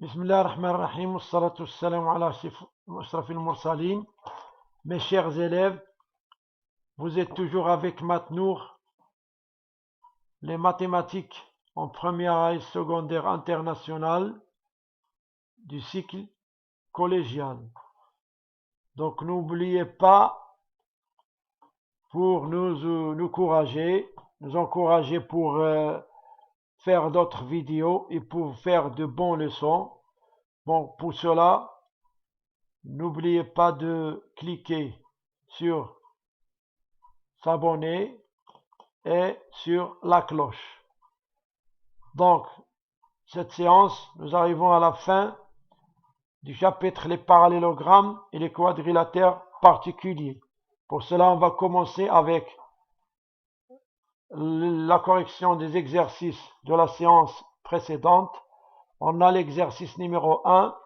بسم الله الرحمن الرحيم والصلاة والسلام على أشرف المرسلين. Mes chers élèves, vous êtes toujours avec Matnour, les mathématiques en première et secondaire internationale du cycle collégial. Donc n'oubliez pas, pour nous encourager pour faire d'autres vidéos et pour faire de bonnes leçons. Bon, pour cela, n'oubliez pas de cliquer sur s'abonner et sur la cloche. Donc, cette séance, nous arrivons à la fin du chapitre les parallélogrammes et les quadrilatères particuliers. Pour cela, on va commencer avec la correction des exercices de la séance précédente. On a l'exercice numéro 1.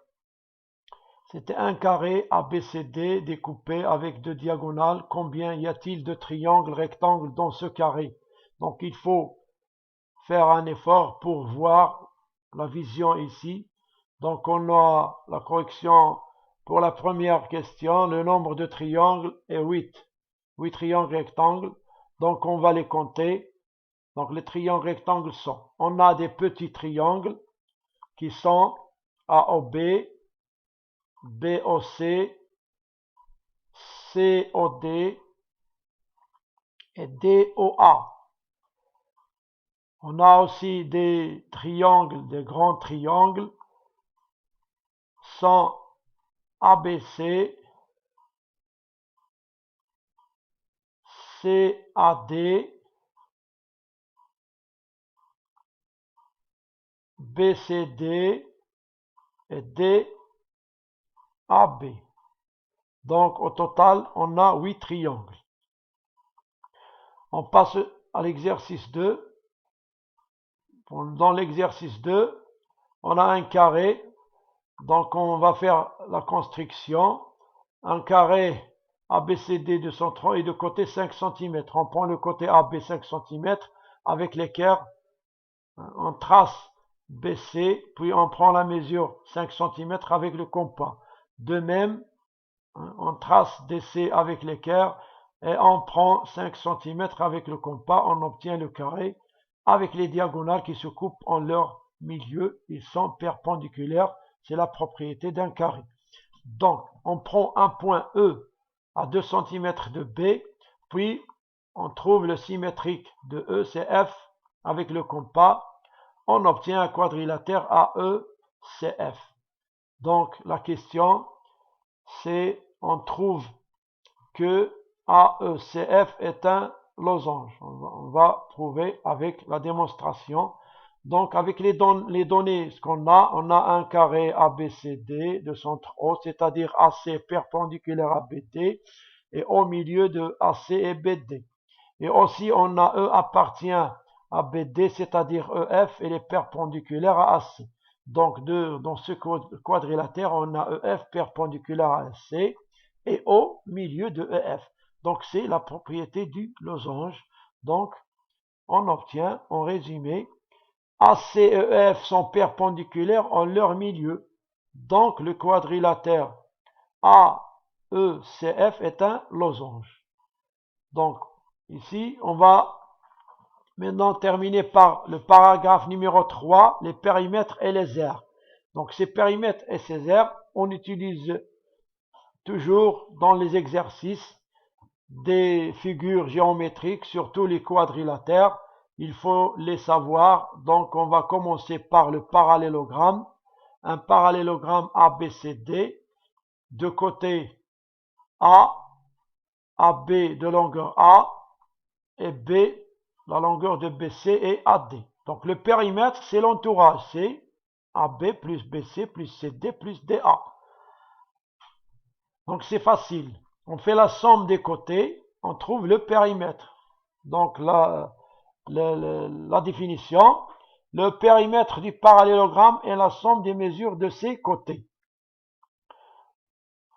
C'était un carré ABCD découpé avec deux diagonales. Combien y a-t-il de triangles rectangles dans ce carré? Donc il faut faire un effort pour voir la vision ici. Donc on a la correction pour la première question. Le nombre de triangles est 8. 8 triangles rectangles. Donc on va les compter. Donc les triangles rectangles sont, on a des petits triangles qui sont AOB, BOC, COD et DOA. On a aussi des triangles, des grands triangles, sont ABC, CAD, BCD et DAB. Donc au total, on a 8 triangles. On passe à l'exercice 2. Dans l'exercice 2, on a un carré. Donc on va faire la construction. Un carré ABCD de centre et de côté 5 cm. On prend le côté AB 5 cm avec l'équerre. On trace BC, puis on prend la mesure 5 cm avec le compas. De même, on trace DC avec l'équerre et on prend 5 cm avec le compas. On obtient le carré avec les diagonales qui se coupent en leur milieu. Ils sont perpendiculaires. C'est la propriété d'un carré. Donc, on prend un point E à 2 cm de B, puis on trouve le symétrique de E, c'est F, avec le compas. On obtient un quadrilatère AECF. Donc, la question, c'est, on trouve que AECF est un losange. On va prouver avec la démonstration. Donc, avec les données, ce qu'on a, on a un carré ABCD de centre O, c'est-à-dire AC perpendiculaire à BD, et au milieu de AC et BD. Et aussi, on a E appartient à BD, c'est-à-dire EF, et est perpendiculaire à AC. Donc, dans ce quadrilatère, on a EF perpendiculaire à AC et au milieu de EF. Donc, c'est la propriété du losange. Donc, on obtient, en résumé, AC et EF sont perpendiculaires en leur milieu. Donc, le quadrilatère AECF est un losange. Donc, ici, on va maintenant terminer par le paragraphe numéro 3, les périmètres et les aires. Donc, ces périmètres et ces aires, on utilise toujours dans les exercices des figures géométriques, surtout les quadrilatères. Il faut les savoir. Donc, on va commencer par le parallélogramme. Un parallélogramme ABCD. De côté A, AB de longueur A, et B, la longueur de BC et AD. Donc, le périmètre, c'est l'entourage. C'est AB plus BC plus CD plus DA. Donc, c'est facile. On fait la somme des côtés, on trouve le périmètre. Donc, la définition, le périmètre du parallélogramme est la somme des mesures de ses côtés.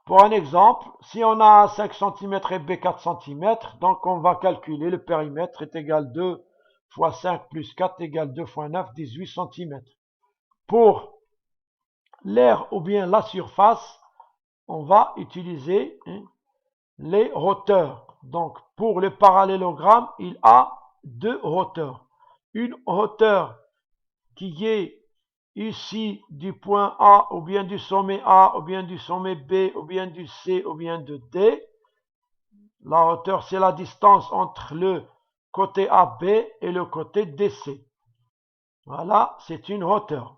Pour un exemple, si on a 5 cm et B 4 cm, donc on va calculer le périmètre est égal 2 fois 5 plus 4 égale 2 fois 9, 18 cm. Pour l'aire ou bien la surface, on va utiliser les hauteurs. Donc, pour le parallélogramme, il a deux hauteurs. Une hauteur qui est ici du point A, ou bien du sommet A, ou bien du sommet B, ou bien du C, ou bien de D. La hauteur, c'est la distance entre le côté AB et le côté DC. Voilà, c'est une hauteur.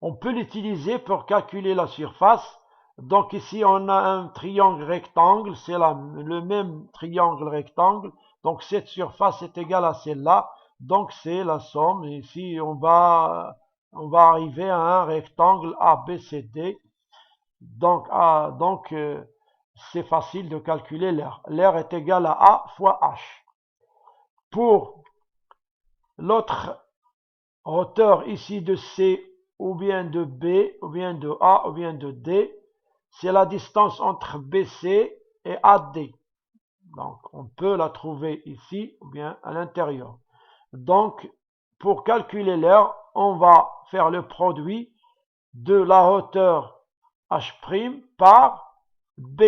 On peut l'utiliser pour calculer la surface. Donc ici, on a un triangle rectangle, c'est le même triangle rectangle. Donc cette surface est égale à celle-là. Donc c'est la somme. Ici, on va arriver à un rectangle ABCD. Donc c'est facile de calculer l'aire. L'aire est égale à A fois H. Pour l'autre hauteur ici de C, ou bien de B, ou bien de A, ou bien de D, c'est la distance entre BC et AD. Donc, on peut la trouver ici, ou bien à l'intérieur. Donc, pour calculer l'aire, on va faire le produit de la hauteur H' par B.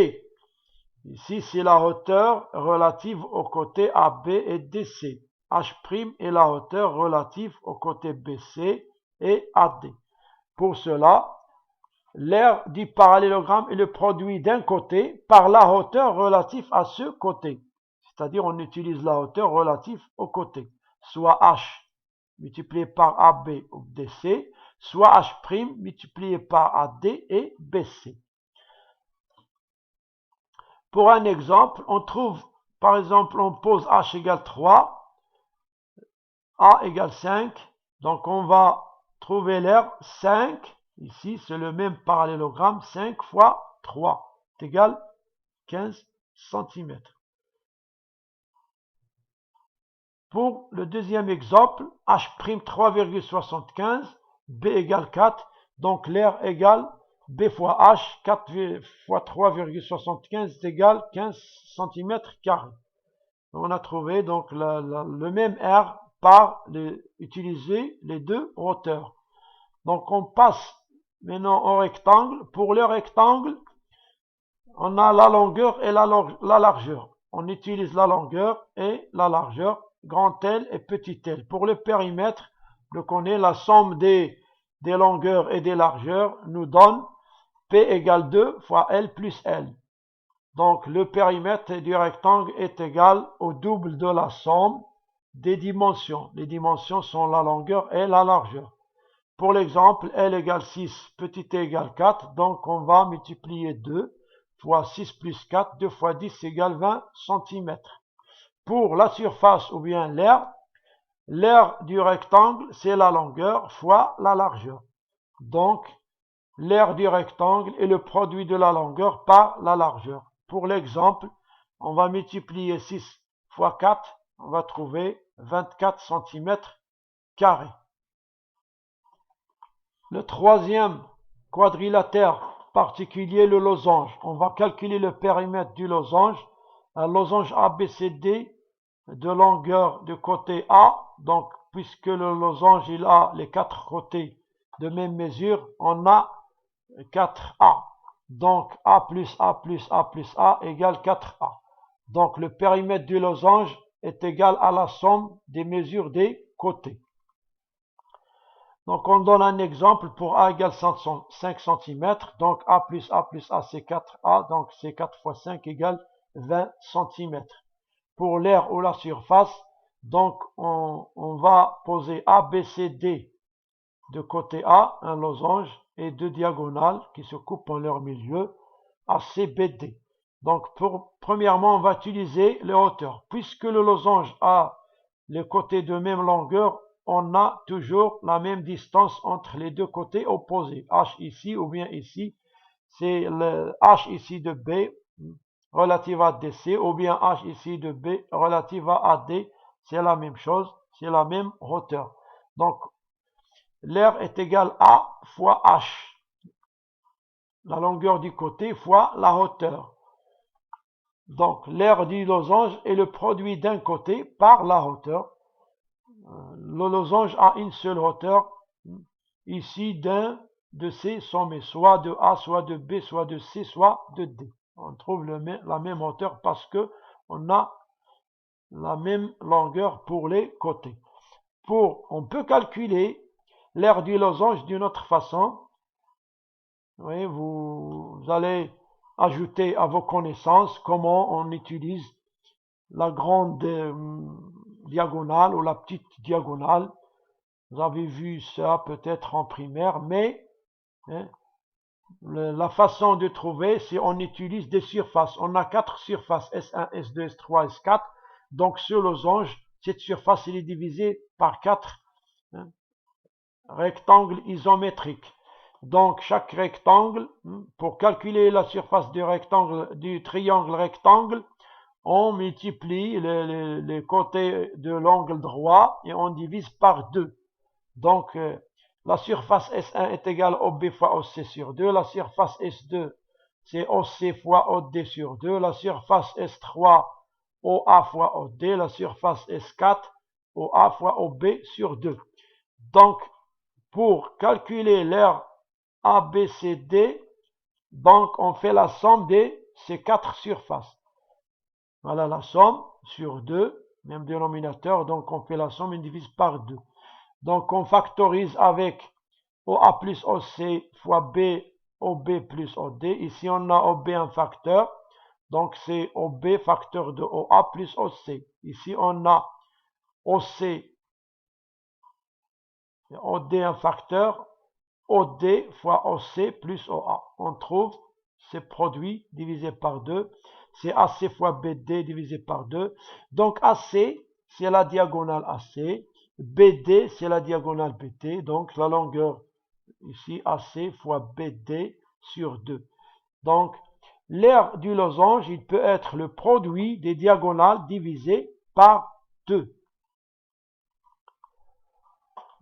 Ici, c'est la hauteur relative aux côtés AB et DC. H' est la hauteur relative aux côtés BC et AD. Pour cela, l'aire du parallélogramme est le produit d'un côté par la hauteur relative à ce côté. C'est-à-dire, on utilise la hauteur relative au côté. Soit H multiplié par AB ou DC, soit H' multiplié par AD et BC. Pour un exemple, on trouve, par exemple, on pose H égale 3, A égale 5. Donc, on va trouver l'aire 5. Ici, c'est le même parallélogramme. 5 fois 3 est égal 15 cm. Pour le deuxième exemple, H' 3,75, B égale 4. Donc, l'aire égale B fois H, 4 fois 3,75 égale 15 cm². On a trouvé donc le même R par utiliser les deux hauteurs. Donc on passe maintenant au rectangle. Pour le rectangle, on a la longueur et la largeur. On utilise la longueur et la largeur, grand L et petit l. Pour le périmètre, on connaît la somme des longueurs et des largeurs nous donne P égale 2 fois L plus L. Donc le périmètre du rectangle est égal au double de la somme des dimensions. Les dimensions sont la longueur et la largeur. Pour l'exemple, L égale 6, petit t égale 4, donc on va multiplier 2 fois 6 plus 4, 2 fois 10 égale 20 cm. Pour la surface ou bien l'aire du rectangle, c'est la longueur fois la largeur. Donc, l'aire du rectangle est le produit de la longueur par la largeur. Pour l'exemple, on va multiplier 6 fois 4, on va trouver 24 cm². Le troisième quadrilatère particulier, le losange. On va calculer le périmètre du losange. Un losange ABCD de longueur de côté A. Donc, puisque le losange il a les quatre côtés de même mesure, on a 4A. Donc, A plus A plus A plus A égale 4A. Donc, le périmètre du losange est égal à la somme des mesures des côtés. Donc, on donne un exemple pour A égale 5 cm. Donc, A plus A plus A, c'est 4A. Donc, c'est 4 fois 5 égale 20 cm. Pour l'aire ou la surface, donc, on va poser A, B, C, D de côté A, un losange, et deux diagonales qui se coupent en leur milieu, AC, B, D. Donc, premièrement, on va utiliser les hauteurs. Puisque le losange a les côtés de même longueur, on a toujours la même distance entre les deux côtés opposés. H ici ou bien ici, c'est le H ici de B relative à DC ou bien H ici de B relative à AD. C'est la même chose, c'est la même hauteur. Donc, l'aire est égale A fois H. La longueur du côté fois la hauteur. Donc, l'aire du losange est le produit d'un côté par la hauteur. Le losange a une seule hauteur, ici d'un de ces sommets, soit de A, soit de B, soit de C, soit de D. On trouve la même hauteur parce que on a la même longueur pour les côtés. On peut calculer l'aire du losange d'une autre façon. Oui, vous allez ajouter à vos connaissances comment on utilise la grande diagonale ou la petite diagonale. Vous avez vu ça peut-être en primaire, mais hein, la façon de trouver, c'est on utilise des surfaces. On a 4 surfaces, S1, S2, S3, S4. Donc sur losange, cette surface elle est divisée par 4 rectangles isométriques. Donc chaque rectangle, pour calculer la surface du triangle rectangle, on multiplie les côtés de l'angle droit et on divise par 2. Donc la surface S1 est égale à OB fois OC sur 2. La surface S2, c'est OC fois OD sur 2. La surface S3, OA fois OD. La surface S4, OA fois OB sur 2. Donc, pour calculer l'aire ABCD, donc on fait la somme de ces 4 surfaces. Voilà la somme sur 2, même dénominateur. Donc on fait la somme et on divise par 2. Donc on factorise avec OA plus OC fois B, OB plus OD. Ici on a OB un facteur. Donc c'est OB facteur de OA plus OC. Ici on a OC, OD un facteur. OD fois OC plus OA. On trouve ces produits divisés par 2. C'est AC fois BD divisé par 2. Donc AC, c'est la diagonale AC. BD, c'est la diagonale BD. Donc la longueur ici, AC fois BD sur 2. Donc l'aire du losange, il peut être le produit des diagonales divisées par 2.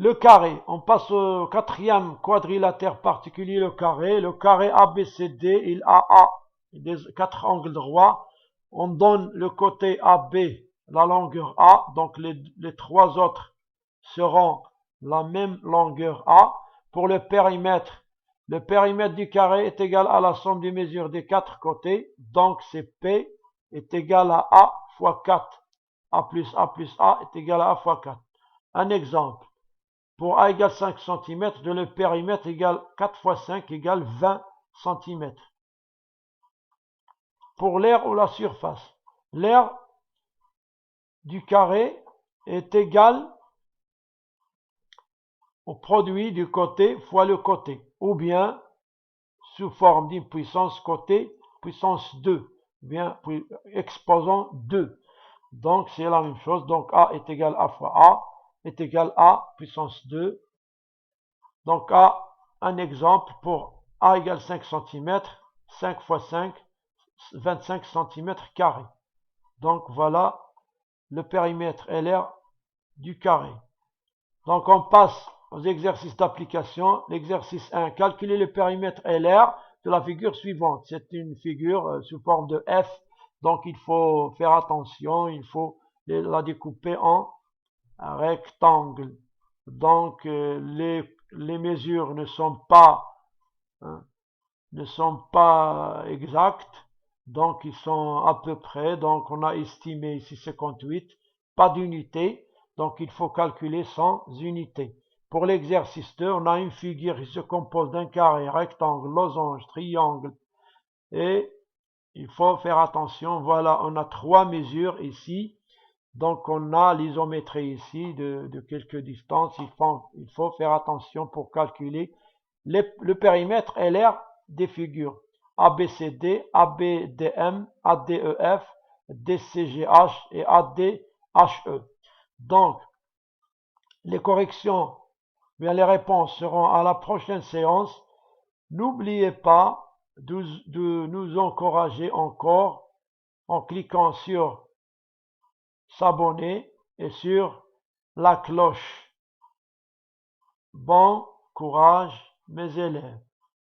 Le carré, on passe au quatrième quadrilatère particulier, le carré. Le carré ABCD, il a des 4 angles droits. On donne le côté AB, la longueur A, donc les 3 autres seront la même longueur A. Pour le périmètre du carré est égal à la somme des mesures des 4 côtés, donc c'est P est égal à A fois 4. A plus A est égal à A fois 4. Un exemple. Pour A égale 5 cm, de le périmètre égale 4 fois 5 égale 20 cm. Pour l'aire ou la surface, l'aire du carré est égal au produit du côté fois le côté, ou bien sous forme d'une puissance côté, puissance 2, bien exposant 2. Donc c'est la même chose, donc A est égal à fois A est égal à puissance 2. Donc un exemple pour A égale 5 cm, 5 fois 5, 25 cm carrés. Donc voilà le périmètre et l'aire du carré. Donc on passe aux exercices d'application. L'exercice 1, calculer le périmètre et l'aire de la figure suivante. C'est une figure sous forme de F, donc il faut faire attention, il faut la découper en un rectangle. Donc les mesures ne sont pas exactes, donc ils sont à peu près. Donc on a estimé ici 58, pas d'unité, donc il faut calculer sans unité. Pour l'exercice 2, on a une figure qui se compose d'un carré, rectangle, losange, triangle, et il faut faire attention. Voilà, on a 3 mesures ici. Donc on a l'isométrie ici de quelques distances. Il faut faire attention pour calculer le périmètre et l'aire des figures. ABCD, ABDM, ADEF, DCGH et ADHE. Donc les corrections, bien les réponses seront à la prochaine séance. N'oubliez pas de nous encourager encore en cliquant sur s'abonner et sur la cloche. Bon courage mes élèves.